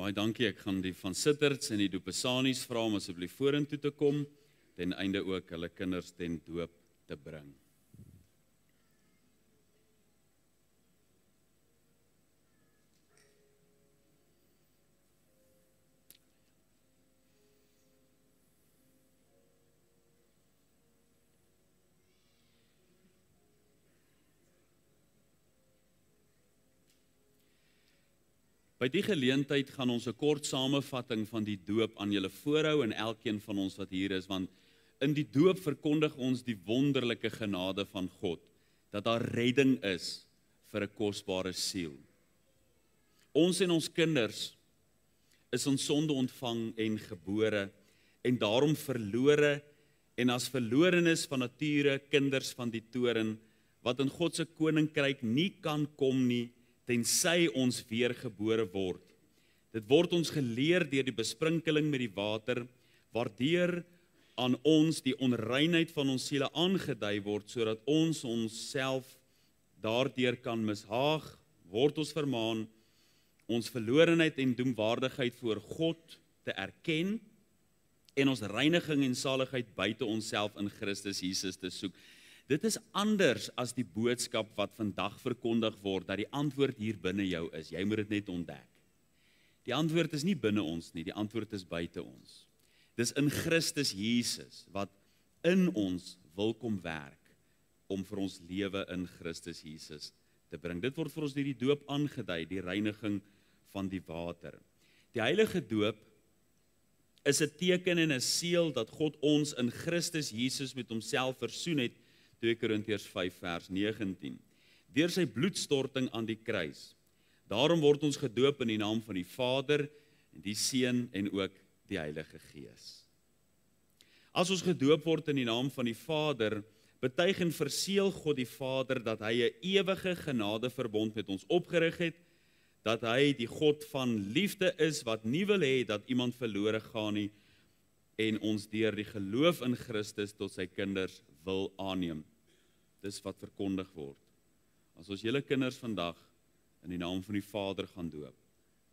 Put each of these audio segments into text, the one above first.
Baie dankie, ek gaan die van Sitterts en die Dopesanies vra om asseblief vorentoe te kom, ten einde ook hulle kinders ten doop te bring. By die geleentheid gaan ons 'n kort samevatting van die doop aan julle voorhou en elkeen van ons wat hier is, want in die doop verkondig ons die wonderlike genade van God, dat daar redding is vir 'n kosbare siel. Ons en ons kinders is in sonde ontvang en gebore, en daarom verlore en as verlorenes van nature kinders van die toren, wat in God se koninkryk nie kan kom nie, tensy ons weergebore word. Dit word ons geleer deur die besprinkeling met die water, waardeur aan ons die onreinheid van ons siele aangedui word, sodat ons onsself daardeur kan mishaag, word ons vermaan, ons verlorenheid en doemwaardigheid voor God te erken, en ons reiniging en saligheid buite onsself in Christus Jesus te soek. Dit is anders as die boodskap wat vandag verkondig word, dat die antwoord hier binne jou is. Jy moet dit net ontdek. Die antwoord is nie binne ons nie, die antwoord is buite ons. Dis in Christus Jesus, wat in ons wil kom werk, om vir ons lewe in Christus Jesus te bring. Dit word vir ons deur die doop aangedui, die reiniging van die water. Die heilige doop is 'n teken en 'n seël dat God ons in Christus Jesus met homself versoen het, 2 Korintiërs 5 vers 19, deur sy bloedstorting aan die kruis. Daarom word ons gedoop in die naam van die Vader, en die Seun en ook die Heilige Gees. As ons gedoop word in die naam van die Vader, betuig en verseël God die Vader dat hy 'n ewige genadeverbond met ons opgerig het, dat hy die God van liefde is, wat nie wil hê dat iemand verlore gaan nie, en ons deur die geloof in Christus tot sy kinders wil aanneem. Dis wat verkondig word. As ons julle kinders vandag in die naam van die Vader gaan doop,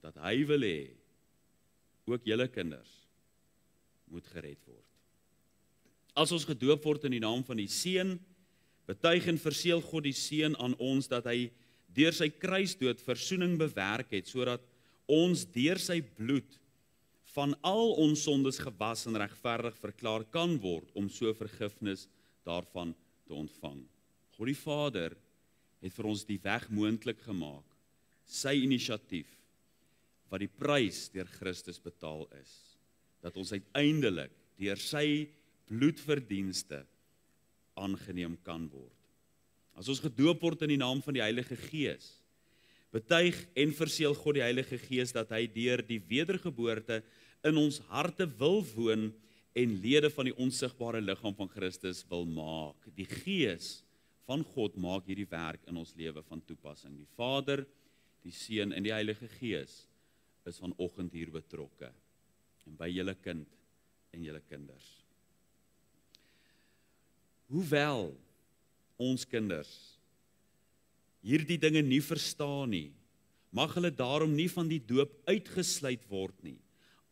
dat hy wil hê, ook julle kinders moet gered word. As ons gedoop word in die naam van die Seun, betuig en verseël God die Seun aan ons dat hy deur sy kruisdood versoening bewerk het, sodat ons deur sy bloed van al ons sondes gewas en regverdig verklaar kan word, om so vergifnis daarvan te ontvang. God die Vader het vir ons die weg moontlik gemaak, sy inisiatief, wat die prys deur Christus betaal is, dat ons uiteindelik deur sy bloedverdienste aangeneem kan word. As ons gedoop word in die naam van die Heilige Gees, betuig en verseël God die Heilige Gees dat hy deur die wedergeboorte in ons harte wil woon en lede van die onsigbare liggaam van Christus wil maak. Die Gees van God maak hierdie werk in ons lewe van toepassing. Die Vader, die Seun en die Heilige Gees is vanoggend hier betrokke, en by julle kind en julle kinders. Hoewel ons kinders hierdie dinge nie verstaan nie, mag hulle daarom nie van die doop uitgesluit word nie,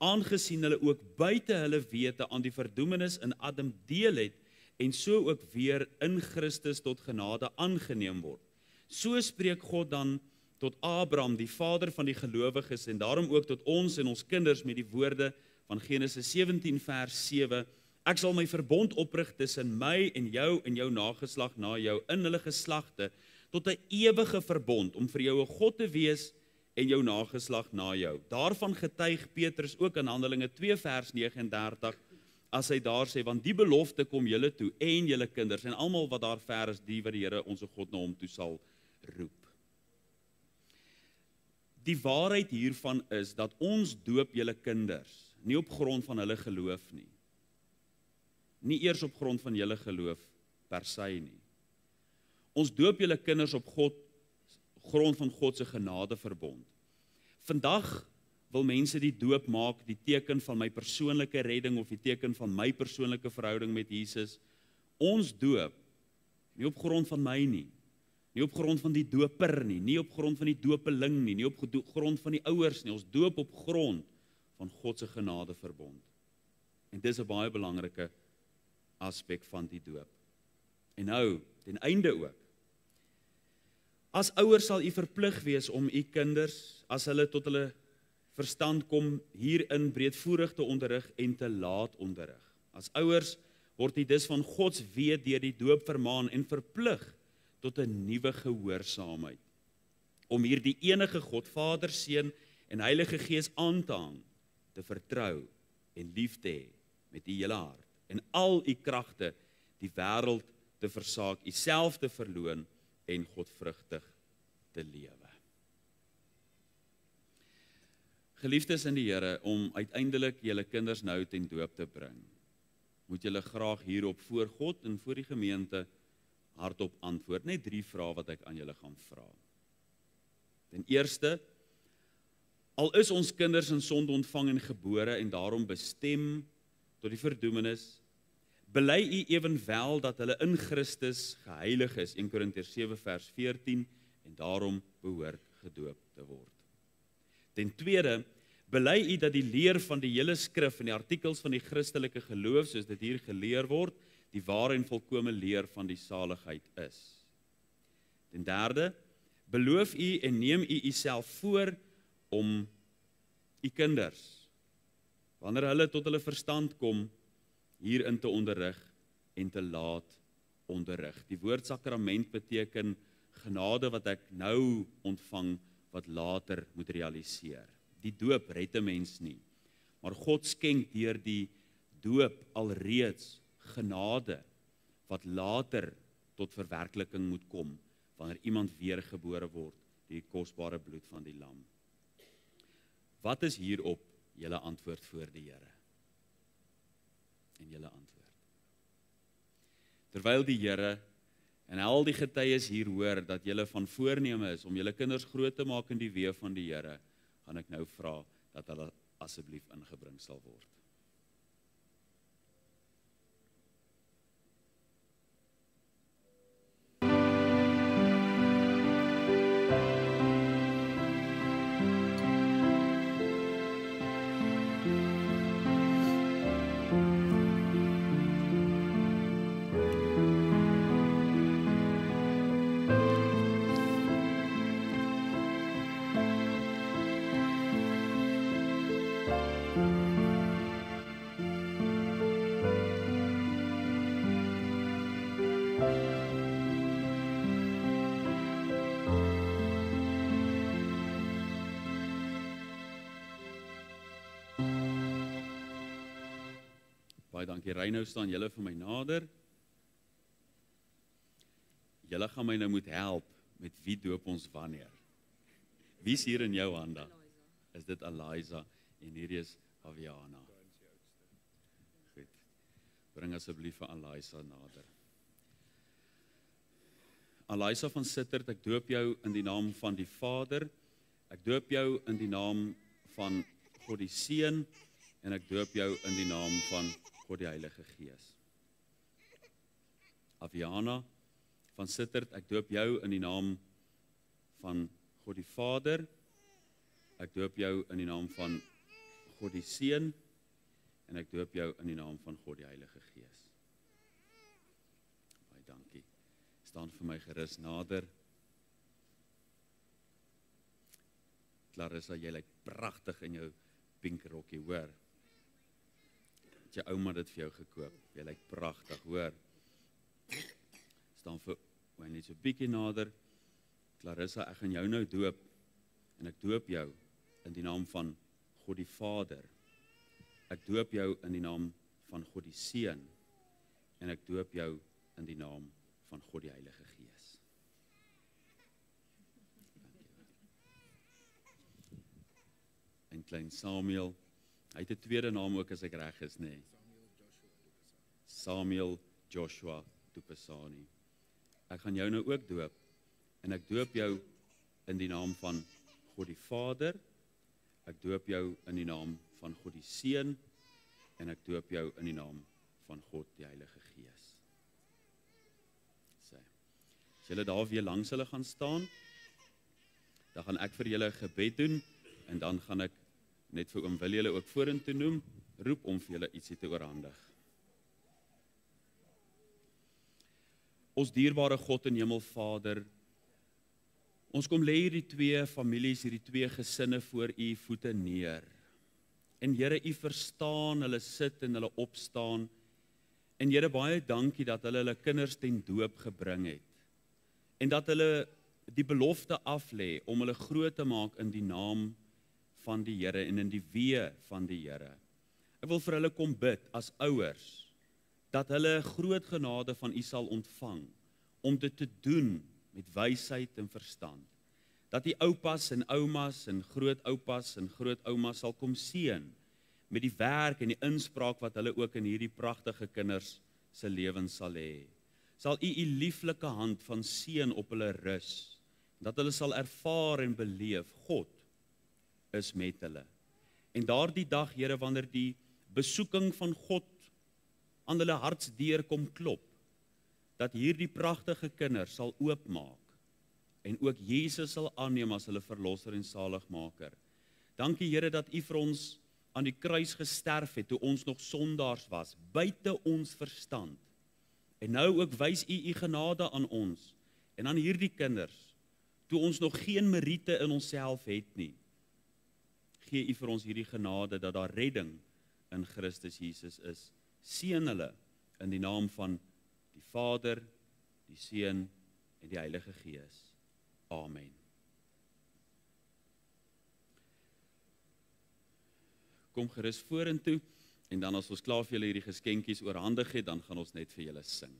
aangesien hulle ook buite hulle wete aan die verdoemenis in Adam deel het, en so ook weer in Christus tot genade aangeneem word. So spreek God dan tot Abraham, die vader van die gelowiges, en daarom ook tot ons en ons kinders met die woorde van Genesis 17 vers 7, ek sal my verbond oprig tussen my en jou nageslag na jou in hulle geslagte, tot 'n ewige verbond, om vir jou 'n God te wees en jou nageslag na jou. Daarvan getuig Petrus ook in Handelinge 2 vers 39, as hy daar sê, want die belofte kom julle toe, en julle kinders, en almal wat daar ver is, die wat die Here ons God na hom toe sal roep. Die waarheid hiervan is, dat ons doop julle kinders, nie op grond van hulle geloof nie. Nie eers op grond van julle geloof per se nie. Ons doop julle kinders op grond van God se genadeverbond. Vandag wil mense die doop maak die teken van my persoonlike redding of die teken van my persoonlike verhouding met Jesus. Ons doop nie op grond van my nie, nie op grond van die doper nie op grond van die dopeling nie op grond van die ouers nie. Ons doop op grond van God se genadeverbond. En dis 'n baie belangrike aspek van die doop. En nou, ten einde ook, as ouers sal u verplig wees om u kinders, as hulle tot hulle verstand kom, hierin breedvoerig te onderrig en te laat onderrig. As ouers word u dus van Gods weet deur die doop vermaan en verplig tot 'n nuwe gehoorsaamheid, om hierdie enige God, Vader, Seun en Heilige Gees aan te hang, te vertrou en lief te hê met u hele hart, en al u kragte die wêreld te versaak, u self te verloon en godvrugtig te lewe. Geliefdes in die Here, om uiteindelik julle kinders nou ten doop te bring, moet julle graag hierop voor God en voor die gemeente hardop antwoord. Net 3 vrae wat ek aan julle gaan vra. Ten eerste, al is ons kinders in sonde ontvang en gebore en daarom bestem tot die verdoemenis, bely u ewenwel dat hulle in Christus geheilig is, 1 Korintiërs 7 vers 14, en daarom behoort gedoop te word. Ten tweede, bely u dat die leer van die hele skrif en die artikels van die Christelike geloof, soos dit hier geleer word, die ware en volkome leer van die saligheid is. Ten derde, beloof u en neem u uself voor om u kinders, wanneer hulle tot hulle verstand kom, hierin te onderrig en te laat onderrig. Die woord sakrament beteken genade wat ek nou ontvang, wat later moet realiseer. Die doop red 'n mens nie, maar God skenk deur die doop alreeds genade, wat later tot verwerkliking moet kom, wanneer iemand weergebore word, die kosbare bloed van die lam. Wat is hierop julle antwoord voor die Here? En julle antwoord. Terwyl die Here en al die getuies hier hoor dat julle van voorneme is om julle kinders groot te maak in die weë van die Here, gaan ek nou vra dat hulle asseblief ingebring sal word. Baie dankie, Reino, staan julle vir my nader. Julle gaan my nou moet help met wie doop ons wanneer. Wie is hier in jou hande? Is dit Eliza en hierdie is Aviana. Goed, bring asseblief vir Eliza nader. Eliza van Sittard, ek doop jou in die naam van die Vader, ek doop jou in die naam van God die Seun, en ek doop jou in die naam van God die Heilige Gees. Aviana van Sittard, ek doop jou in die naam van God die Vader, Ek doop jou in die naam van God die Seun en ek doop jou in die naam van God die Heilige Gees. Baie dankie. Staan vir my gerus nader. Clarissa, jy lyk pragtig in jou pink rokkie, hoor. Het jou ouma dit vir jou gekoop? Jy lyk pragtig, hoor. Staan vir my net so bietjie nader. Clarissa, ek gaan jou nou doop en ek doop jou in die naam van God die Vader. Ek doop jou in die naam van God die Seun en ek doop jou in die naam van God die Heilige Gees. En klein Samuel, hy het 'n tweede naam ook as ek reg is, nê? Samuel Joshua Tupesani. Ek gaan jou nou ook doop en ek doop jou in die naam van God die Vader, ek doop jou in die naam van God die Seun en ek doop jou in die naam van God die Heilige Gees. As julle daar weer langs hulle gaan staan, dan gaan ek vir julle 'n gebed doen en dan gaan ek net vir oom wil julle ook vorentoe noem, roep om vir julle ietsie te oorhandig. Ons dierbare God en Hemelvader, ons kom lê hierdie twee families, hierdie twee gesinne voor u voete neer. En Here, u verstaan, hulle sit en hulle opstaan. En Here, baie dankie dat hulle kinders ten doop gebring het. En dat hulle die belofte aflê om hulle groot te maak in die naam van die Here en in die weë van die Here. Ek wil vir hulle kom bid as ouers, dat hulle groot genade van u sal ontvang, om dit te doen met wysheid en verstand. Dat die oupas en oumas en grootoupas en grootoumas sal kom seën met die werk en die inspraak wat hulle ook in hierdie pragtige kinders se lewens sal hê. Sal u lieflike hand van seën op hulle rus, dat hulle sal ervaar en beleef, God is met hulle. En daardie dag, Here, wanneer die besoeking van God aan hulle hartsdeur kom klop, dat hierdie pragtige kinders sal oopmaak en ook Jesus sal aanneem as hulle verlosser en zaligmaker. Dankie Here dat u vir ons aan die kruis gesterf het toe ons nog sondaars was, buite ons verstand. En nou ook wys u genade aan ons en aan hierdie kinders, toe ons nog geen meriete in onsself het nie. Gee u vir ons hierdie genade dat daar redding in Christus Jesus is. Seën hulle in die naam van die Vader, die Seun en die Heilige Gees. Amen. Kom gerus vorentoe en dan as ons klaar vir julle hierdie geskenkies oorhandig het, dan gaan ons net vir julle sing.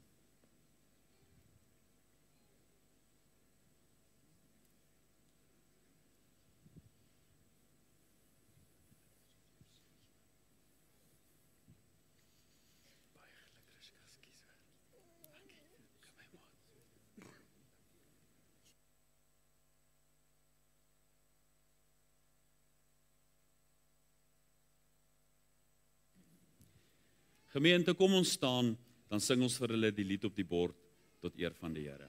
Gemeente, kom ons staan, dan sing ons vir hulle die lied op die bord tot eer van die Here.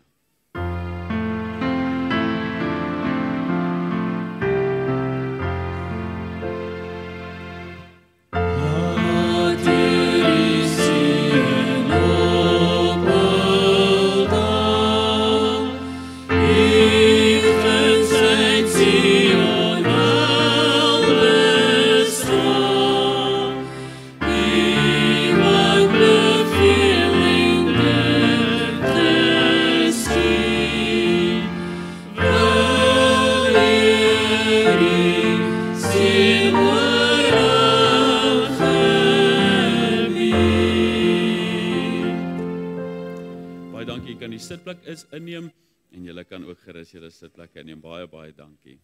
Sitplek is inneem en julle kan ook gerus julle sitplek inneem. Baie dankie.